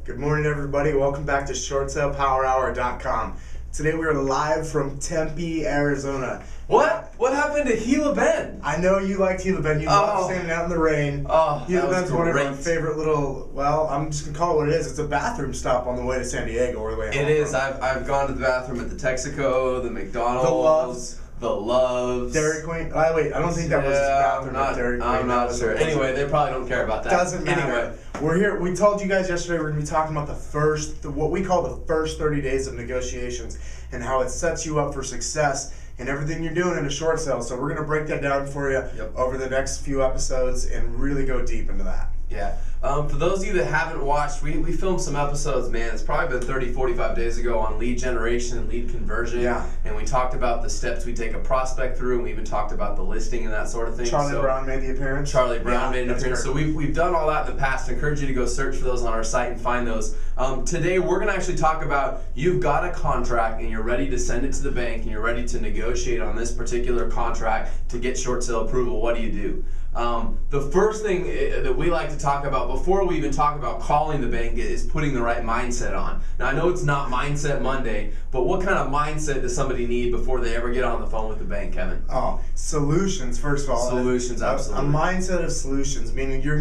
Good morning, everybody. Welcome back to ShortSalePowerHour.com. Today we are live from Tempe, Arizona. What? What happened to Gila Bend? I know you liked Gila Bend. You love standing out in the rain. Gila Bend's one of our favorite little, well, I'm just going to call it what it is. It's a bathroom stop on the way to San Diego or the way home. It is. I've gone to the bathroom at the Texaco, the McDonald's. The Loves. Dairy Queen. Oh, wait, I don't think that was his bathroom at Dairy Queen. I'm not sure. Anyway, they probably don't care about that. Doesn't matter. Anyway. We're here. We told you guys yesterday we're going to be talking about what we call the first 30 days of negotiations and how it sets you up for success in everything you're doing in a short sale. So we're going to break that down for you over the next few episodes and really go deep into that. Yeah. For those of you that haven't watched, we filmed some episodes, man. It's probably been 30, 45 days ago on lead generation and lead conversion. Yeah. And we talked about the steps we take a prospect through, and we even talked about the listing and that sort of thing. Charlie Brown made the appearance. Charlie Brown made an appearance. So we've done all that in the past. I encourage you to go search for those on our site and find those. Today we're going to actually talk about you've got a contract and you're ready to send it to the bank and you're ready to negotiate on this particular contract to get short sale approval. What do you do? The first thing that we like to talk about before we even talk about calling the bank is putting the right mindset on. Now I know it's not Mindset Monday, but what kind of mindset does somebody need before they ever get on the phone with the bank, Kevin? Oh, solutions, first of all. Solutions, absolutely. A mindset of solutions, meaning you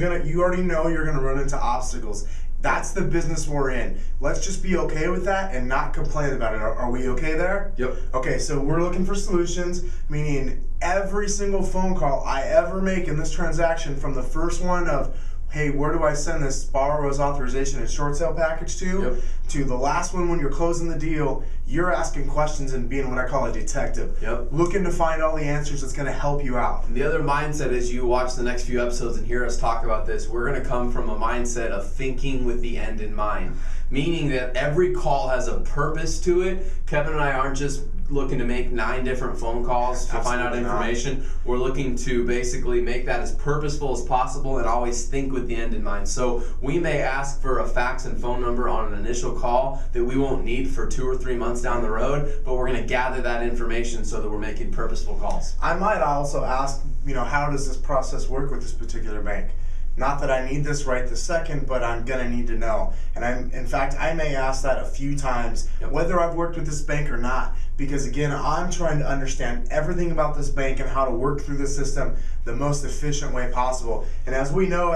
already know you're gonna run into obstacles. That's the business we're in. Let's just be okay with that and not complain about it. Are we okay there? Yep. Okay, so we're looking for solutions, meaning every single phone call I ever make in this transaction, from the first one of, hey, where do I send this borrower's authorization and short sale package to the last one when you're closing the deal, you're asking questions and being what I call a detective. Looking to find all the answers that's going to help you out. And the other mindset, as you watch the next few episodes and hear us talk about this, we're going to come from a mindset of thinking with the end in mind. Meaning that every call has a purpose to it. Kevin and I aren't just looking to make 9 different phone calls to find out information. We're looking to basically make that as purposeful as possible and always think with the end in mind. So we may ask for a fax and phone number on an initial call that we won't need for 2 or 3 months down the road, but we're going to gather that information so that we're making purposeful calls. I might also ask, how does this process work with this particular bank? Not that I need this right this second, but I'm going to need to know. And in fact, I may ask that a few times, whether I've worked with this bank or not, because again, I'm trying to understand everything about this bank and how to work through the system the most efficient way possible. And as we know,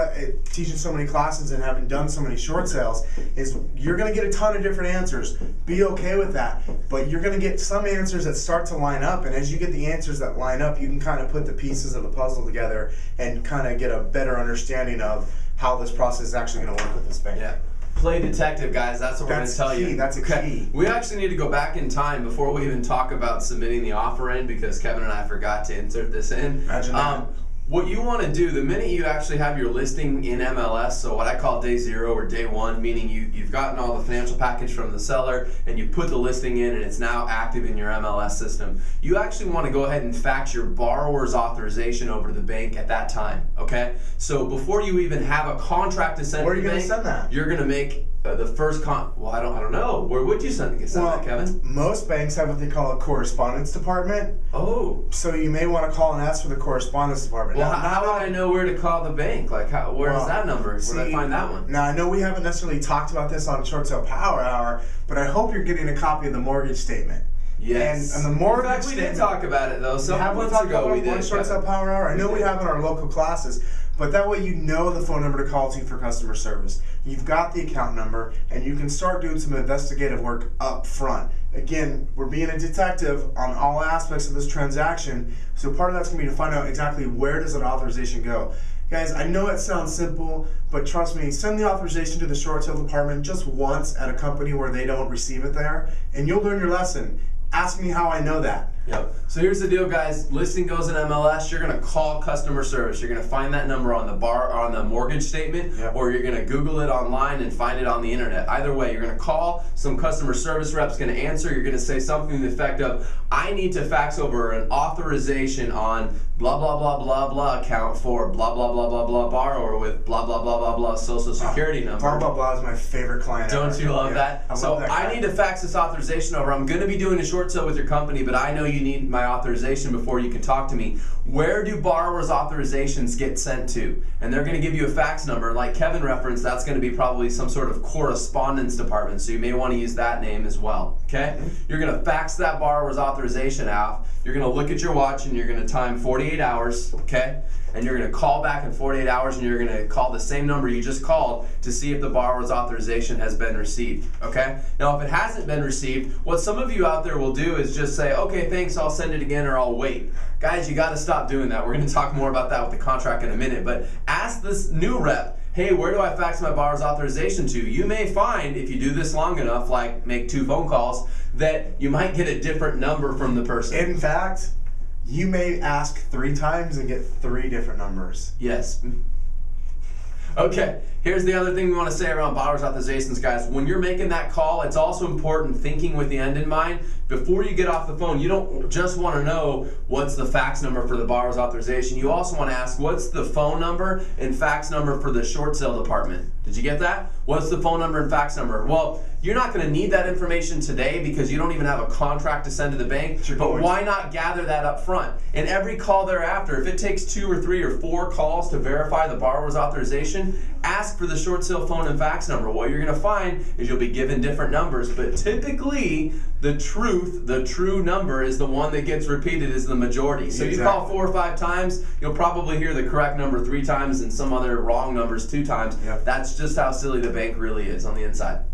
teaching so many classes and having done so many short sales, is you're going to get a ton of different answers. Be okay with that. But you're going to get some answers that start to line up, and as you get the answers that line up, you can kind of put the pieces of the puzzle together and kind of get a better understanding of how this process is actually going to work with this bank. Yeah. Play detective, guys. That's what we're going to tell you. That's a key. We actually need to go back in time before we even talk about submitting the offer in, because Kevin and I forgot to insert this in. Imagine that. What you want to do, the minute you actually have your listing in MLS, so what I call day 0 or day 1, meaning you've gotten all the financial package from the seller and you put the listing in and it's now active in your MLS system, you actually want to go ahead and fax your borrower's authorization over to the bank at that time, okay? So before you even have a contract to send to the bank, where are you going to send that? You're going to make the first well, I don't know. Where would you send that, Kevin? Most banks have what they call a correspondence department. Oh. So you may want to call and ask for the correspondence department. Well, how would I know where to call the bank? Like, where is that number? Where do I find that one? Now, I know we haven't necessarily talked about this on Short Sale Power Hour, but I hope you're getting a copy of the mortgage statement. Yes. And the mortgage statement. In fact, we did talk about it, though. Some months ago we did. Short Sale Power Hour. I know we have in our local classes. But that way you know the phone number to call to for customer service. You've got the account number, and you can start doing some investigative work up front. Again, we're being a detective on all aspects of this transaction, so part of that's going to be to find out exactly where does that authorization go. Guys, I know it sounds simple, but trust me, send the authorization to the short sale department just once at a company where they don't receive it there, and you'll learn your lesson. Ask me how I know that. Yep. So here's the deal, guys. Listing goes in MLS. You're going to call customer service. You're going to find that number on the mortgage statement, or you're going to Google it online and find it on the internet. Either way, you're going to call. Some customer service rep's going to answer. You're going to say something to the effect of, "I need to fax over an authorization on blah blah blah blah blah account for blah blah blah blah blah borrower with blah blah blah blah blah social security number." Blah blah blah is my favorite client. Don't you love that? So I need to fax this authorization over. I'm going to be doing a short sale with your company, but I know you need my authorization before you can talk to me. where do borrowers' authorizations get sent to? And they're going to give you a fax number. Like Kevin referenced, that's going to be probably some sort of correspondence department, so you may want to use that name as well, okay? You're going to fax that borrower's authorization out. You're going to look at your watch and you're going to time 48 hours, okay? And you're going to call back in 48 hours and you're going to call the same number you just called to see if the borrower's authorization has been received, okay? Now, if it hasn't been received, what some of you out there will do is just say, okay, thanks, I'll send it again or I'll wait. Guys, you got to stop doing that. We're going to talk more about that with the contract in a minute, but ask this new rep, hey, where do I fax my borrower's authorization to? You may find, if you do this long enough, like make 2 phone calls, that you might get a different number from the person. In fact, you may ask 3 times and get 3 different numbers. Yes. Okay, here's the other thing we want to say around borrower's authorizations, guys. When you're making that call, it's also important thinking with the end in mind. Before you get off the phone, you don't just want to know what's the fax number for the borrower's authorization. You also want to ask, what's the phone number and fax number for the short sale department? Did you get that? What's the phone number and fax number? Well, you're not going to need that information today because you don't even have a contract to send to the bank, but why not gather that up front? And every call thereafter, if it takes 2 or 3 or 4 calls to verify the borrower's authorization, ask for the short sale phone and fax number. What you're going to find is you'll be given different numbers, but typically the true number is the one that gets repeated is the majority. So you call 4 or 5 times, you'll probably hear the correct number 3 times and some other wrong numbers 2 times. Yep. That's just how silly the bank really is on the inside.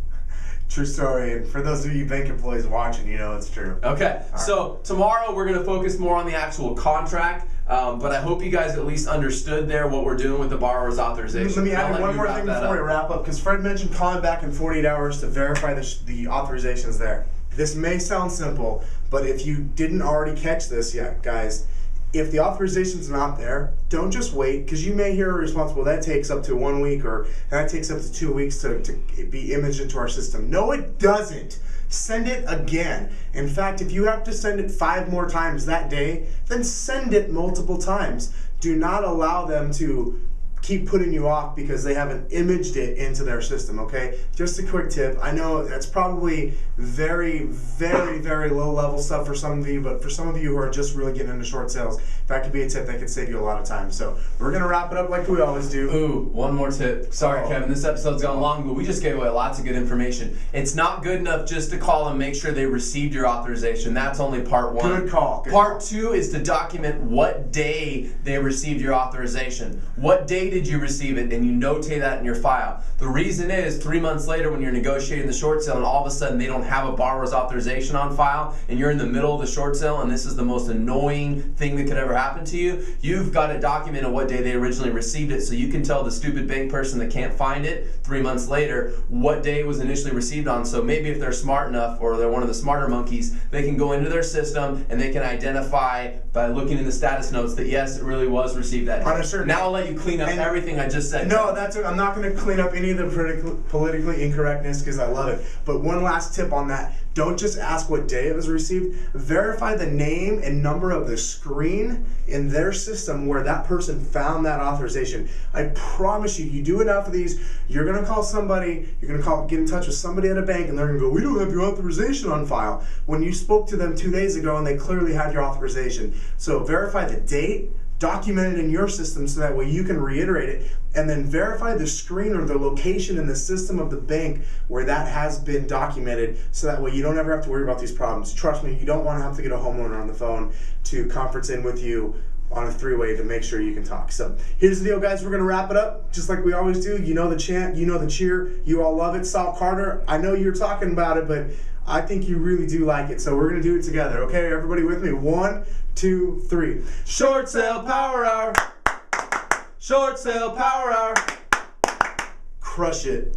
True story, and for those of you bank employees watching, you know it's true. Okay, so tomorrow we're going to focus more on the actual contract, but I hope you guys at least understood there what we're doing with the borrower's authorization. Let me add one more thing before we wrap up, because Fred mentioned calling back in 48 hours to verify the authorizations there. This may sound simple, but if you didn't already catch this yet, guys, if the authorization's not there, don't just wait, because you may hear a response, well, that takes up to 1 week or that takes up to 2 weeks to be imaged into our system. No, it doesn't. Send it again. In fact, if you have to send it 5 more times that day, then send it multiple times. Do not allow them to keep putting you off because they haven't imaged it into their system, okay? Just a quick tip. I know that's probably very, very, very low level stuff for some of you, but for some of you who are just really getting into short sales, that could be a tip that could save you a lot of time. So we're gonna wrap it up like we always do. Ooh, one more tip. Sorry, Kevin, this episode's gone long, but we just gave away lots of good information. It's not good enough just to call and make sure they received your authorization. That's only part 1. Good call. Part 2 is to document what day they received your authorization. What day did you receive it? And you notate that in your file. The reason is 3 months later when you're negotiating the short sale and all of a sudden they don't have a borrower's authorization on file and you're in the middle of the short sale and this is the most annoying thing that could ever happen to you, you've got to document what day they originally received it so you can tell the stupid bank person that can't find it 3 months later what day it was initially received on. So maybe if they're smart enough or they're one of the smarter monkeys, they can go into their system and they can identify by looking in the status notes that yes, it really was received that day. Now I'll let you clean up everything I just said. No, that's it. I'm not going to clean up any of the politically incorrectness because I love it. But one last tip on that. Don't just ask what day it was received. Verify the name and number of the screen in their system where that person found that authorization. I promise you, you do enough of these, you're going to call somebody, you're going to get in touch with somebody at a bank and they're going to go, we don't have your authorization on file. When you spoke to them 2 days ago and they clearly had your authorization. So verify the date, document it in your system so that way you can reiterate it, and then verify the screen or the location in the system of the bank where that has been documented so that way you don't ever have to worry about these problems. Trust me, you don't want to have to get a homeowner on the phone to conference in with you on a 3-way to make sure you can talk. So here's the deal, guys. We're going to wrap it up just like we always do. You know the chant, you know the cheer, you all love it. Sal Carter, I know you're talking about it, but I think you really do like it. So we're going to do it together. Okay, everybody with me? 1, 2, 3. Short sale power hour. Short sale power hour. Crush it.